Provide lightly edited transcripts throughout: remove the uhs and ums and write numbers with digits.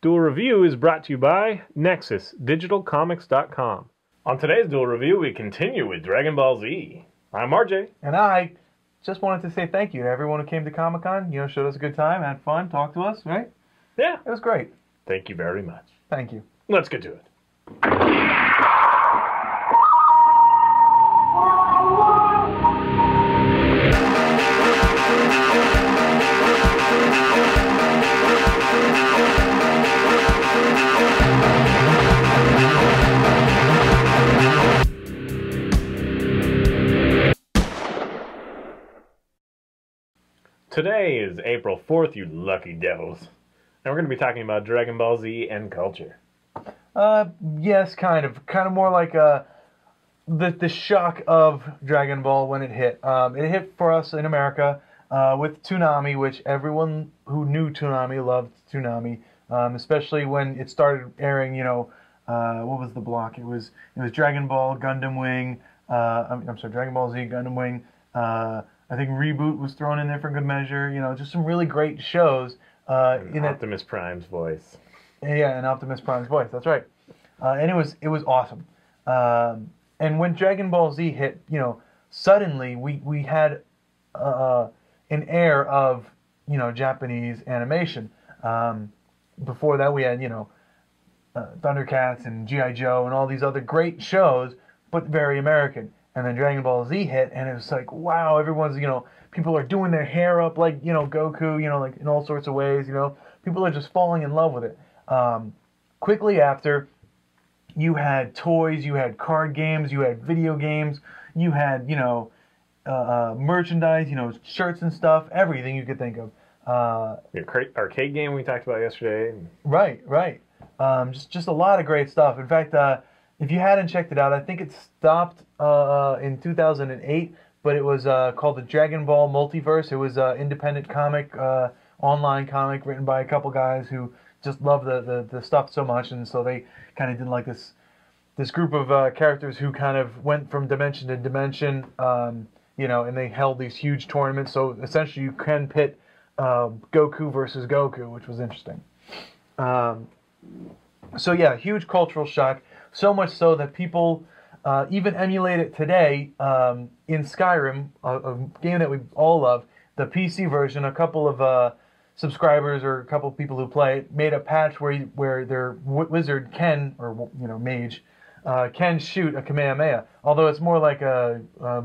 Duel Review is brought to you by NexusDigitalComics.com. On today's Duel Review, we continue with Dragon Ball Z. I'm RJ. And I just wanted to say thank you to everyone who came to Comic-Con. You know, showed us a good time, had fun, talked to us, right? Yeah. It was great. Thank you very much. Thank you. Let's get to it. Today is April 4th, you lucky devils. And we're going to be talking about Dragon Ball Z and culture. Yes, kind of. Kind of more like the shock of Dragon Ball when it hit. It hit for us in America with Toonami, which everyone who knew Toonami loved Toonami, especially when it started airing, you know, what was the block? It was Dragon Ball, Gundam Wing, I'm sorry, Dragon Ball Z, Gundam Wing, I think Reboot was thrown in there for good measure. You know, just some really great shows. In Optimus Prime's voice. Yeah, in Optimus Prime's voice. That's right. And it was awesome. And when Dragon Ball Z hit, you know, suddenly we had an air of, you know, Japanese animation. Before that, we had, you know, Thundercats and G.I. Joe and all these other great shows, but very American. And then Dragon Ball Z hit, and it was like, wow, everyone's, you know, people are doing their hair up like, you know, Goku, you know, like in all sorts of ways, you know. People are just falling in love with it. Quickly after, you had toys, you had card games, you had video games, you had, you know, merchandise, you know, shirts and stuff, everything you could think of. The arcade game we talked about yesterday. Right. Just a lot of great stuff. In fact, if you hadn't checked it out, I think it stopped in 2008, but it was called the Dragon Ball Multiverse. It was an independent comic, online comic written by a couple guys who just loved the stuff so much, and so they kind of did like this group of characters who kind of went from dimension to dimension, you know, and they held these huge tournaments. So essentially, you can pit Goku versus Goku, which was interesting. So yeah, huge cultural shock. So much so that people even emulate it today in Skyrim, a game that we all love. The PC version, a couple of subscribers or a couple of people who play it made a patch where their wizard can, or you know, mage, can shoot a Kamehameha. Although it's more like a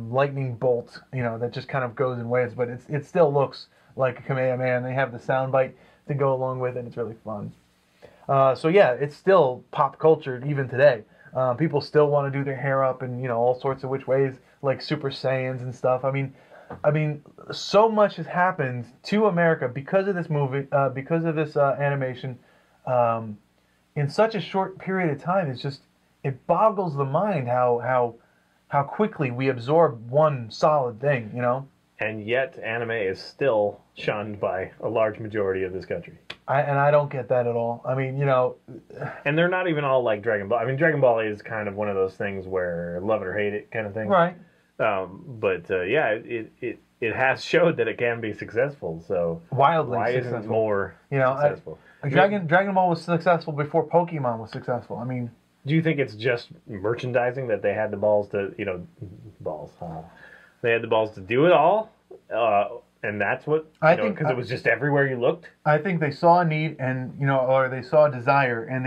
lightning bolt, you know, that just kind of goes in waves, but it still looks like a Kamehameha, and they have the soundbite to go along with it. It's really fun. So yeah, it's still pop culture even today. People still want to do their hair up in, you know, all sorts of which ways, like Super Saiyans and stuff. I mean, so much has happened to America because of this movie, because of this animation, in such a short period of time. It's just, it boggles the mind how quickly we absorb one solid thing, you know. And yet, anime is still shunned by a large majority of this country. I don't get that at all. I mean, you know... And they're not even all like Dragon Ball. I mean, Dragon Ball is kind of one of those things where love it or hate it kind of thing. Right. Yeah, it has showed that it can be successful, so... Wildly why successful. isn't it more successful? Dragon Ball was successful before Pokemon was successful. I mean... Do you think it's just merchandising that they had the balls to, you know... They had the balls to do it all, and that's what, I think, because it was just everywhere you looked. I think they saw a need, and you know, or they saw a desire, and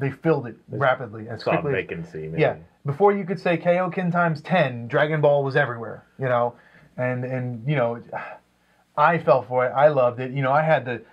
they filled it rapidly, as saw quickly. Vacancy, maybe. Yeah, before you could say Kaioken times 10, Dragon Ball was everywhere, you know, and you know, I fell for it. I loved it. You know, I had the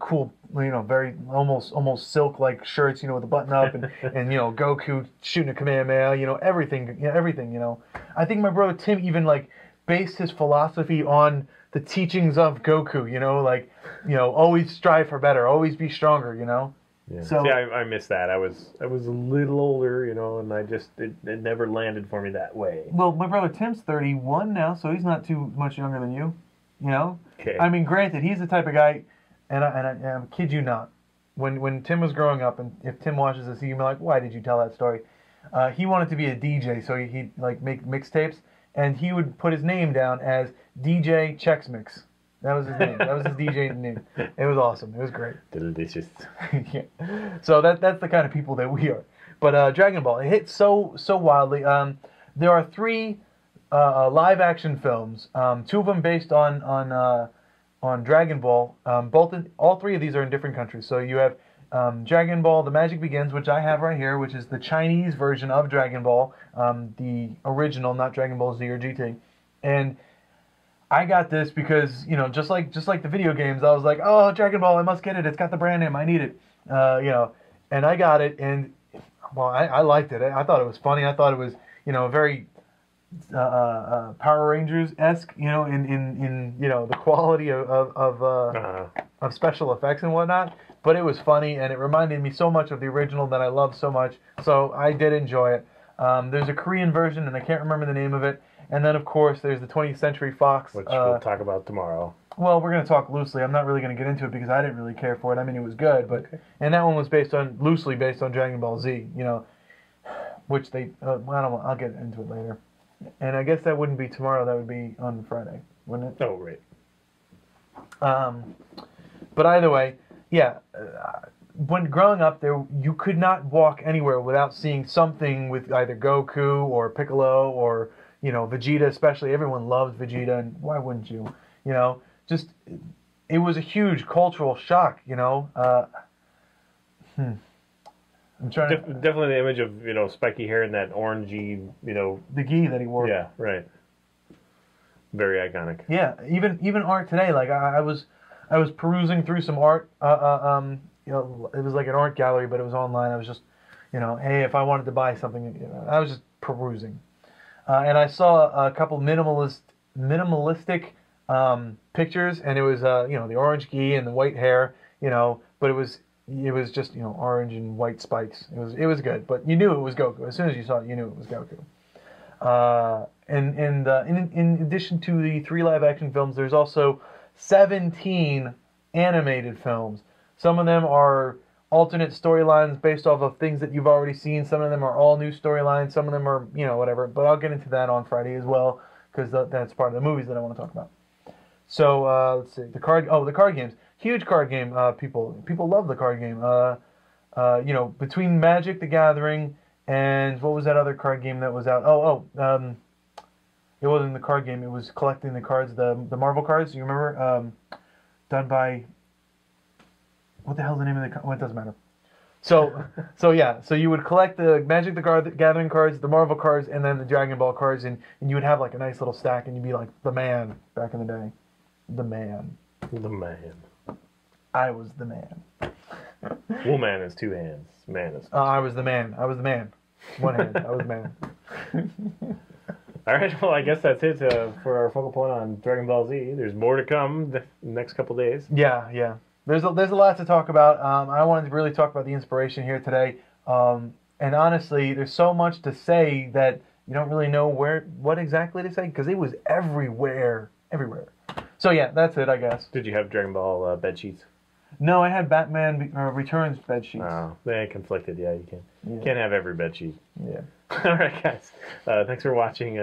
cool, you know, very almost silk like shirts, you know, with the button up, and you know, Goku shooting a Kamehameha, you know, everything, you know. I think my brother Tim even like based his philosophy on the teachings of Goku, you know, like, you know, always strive for better, always be stronger, you know. Yeah. So I missed that. I was a little older, you know, and it never landed for me that way. Well, my brother Tim's 31 now, so he's not too much younger than you, you know. Okay. I mean, granted, he's the type of guy, and I kid you not, when Tim was growing up, and if Tim watches this, he'd be like, why did you tell that story? He wanted to be a DJ, so he'd like make mixtapes, and he would put his name down as DJ Chex Mix. That was his name. That was his DJ name. It was awesome. It was great. Delicious. Yeah. So that's the kind of people that we are. But Dragon Ball, it hit so wildly. There are 3 live action films. 2 of them based on Dragon Ball. All 3 of these are in different countries. So you have Dragon Ball: The Magic Begins, which I have right here, which is the Chinese version of Dragon Ball, the original, not Dragon Ball Z or GT. And I got this because, you know, just like the video games, I was like, oh, Dragon Ball, I must get it. It's got the brand name. I need it. You know, and I got it, and well, I liked it. I thought it was funny. I thought it was, you know, very Power Rangers-esque, you know, in you know, the quality of special effects and whatnot. But it was funny, and it reminded me so much of the original that I loved so much. So I did enjoy it. There's a Korean version, and I can't remember the name of it. And then, of course, there's the 20th Century Fox. Which we'll talk about tomorrow. Well, we're going to talk loosely. I'm not really going to get into it because I didn't really care for it. I mean, it was good, but and that one was loosely based on Dragon Ball Z, you know, which they, I'll get into it later. And I guess that wouldn't be tomorrow. That would be on Friday, wouldn't it? Oh, right. But either way, yeah. When growing up, you could not walk anywhere without seeing something with either Goku or Piccolo or, you know, Vegeta. Especially, everyone loved Vegeta, and why wouldn't you? You know, just it was a huge cultural shock. You know, I'm trying to definitely the image of, you know, spiky hair and that orangey, you know, the gi that he wore. Yeah, right. Very iconic. Yeah, even art today. Like I was perusing through some art. You know, it was like an art gallery, but it was online. I was just, you know, hey, if I wanted to buy something, you know, I was just perusing, and I saw a couple minimalistic pictures, and it was you know, the orange gi and the white hair, you know, but it was just, you know, orange and white spikes. It was good, but you knew it was Goku as soon as you saw it. You knew it was Goku. And in addition to the 3 live action films, there's also 17 animated films. Some of them are alternate storylines based off of things that you've already seen. Some of them are all new storylines. Some of them are, you know, whatever. But I'll get into that on Friday as well, because that's part of the movies that I want to talk about. So let's see, the card games, huge card game. People love the card game. You know, between Magic the Gathering and what was that other card game that was out? It wasn't the card game. It was collecting the cards, the Marvel cards. You remember? Done by, what the hell's the name of the card? Well, it doesn't matter. So yeah. So you would collect the Magic the Gathering cards, the Marvel cards, and then the Dragon Ball cards, and you would have like a nice little stack, and you'd be like the man back in the day. The man. The man. I was the man. Woman is 2 hands. Man is. I was the man. I was the man. 1 hand. I was the man. All right, well, I guess that's it for our focal point on Dragon Ball Z. There's more to come the next couple days. Yeah. There's a lot to talk about. I wanted to really talk about the inspiration here today. And honestly, there's so much to say that you don't really know what exactly to say, because it was everywhere. So yeah, that's it, I guess. Did you have Dragon Ball bed sheets? No, I had Batman Returns bed sheets. Oh, they conflicted. Yeah, you can't have every bed sheet. Yeah. All right, guys. Thanks for watching.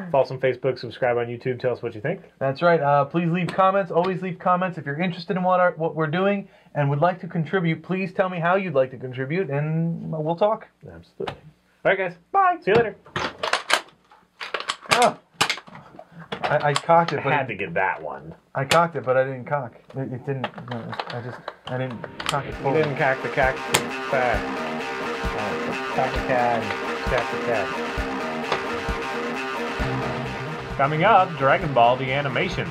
Follow us on Facebook. Subscribe on YouTube. Tell us what you think. That's right. Please leave comments. Always leave comments. If you're interested in what we're doing and would like to contribute, please tell me how you'd like to contribute, and we'll talk. Absolutely. All right, guys. Bye. See you later. Oh. I cocked it, but I had to get that one. I cocked it, but I didn't cock. It didn't. No, I didn't cock it forward. You didn't cock the cock fast. Cock the cat. Cock the cat. Coming up, Dragon Ball: The Animations.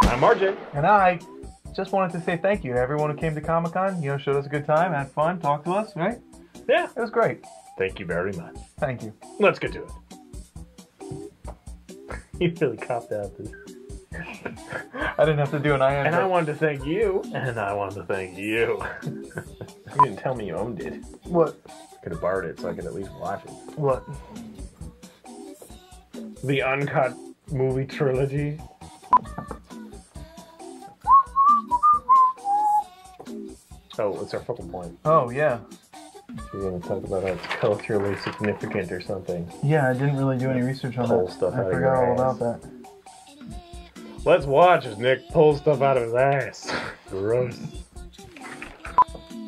I'm RJ. And I just wanted to say thank you to everyone who came to Comic-Con. You know, showed us a good time, had fun, talked to us, right? Yeah. It was great. Thank you very much. Thank you. Let's get to it. You really copped out this. I didn't have to do an IN. And I wanted to thank you. And I wanted to thank you. You didn't tell me you owned it. What? I could have borrowed it so I could at least watch it. What? The uncut movie trilogy. Oh, what's our focal point? Oh, yeah. You're going to talk about how it's culturally significant or something. Yeah, I didn't really do any research on Pull that. stuff I out of forgot your all ass. about that. Let's watch as Nick pulls stuff out of his ass. Gross.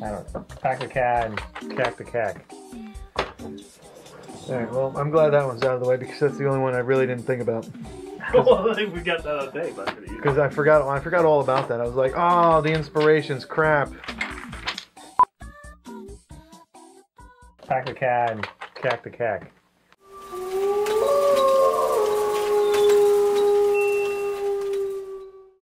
I don't know. Pack the cat and cack the cack. Alright, well, I'm glad that one's out of the way because that's the only one I really didn't think about. Well, I think we got that on tape. Because I forgot all about that. I was like, oh, the inspirations, crap. Pack the cat and cack the cack.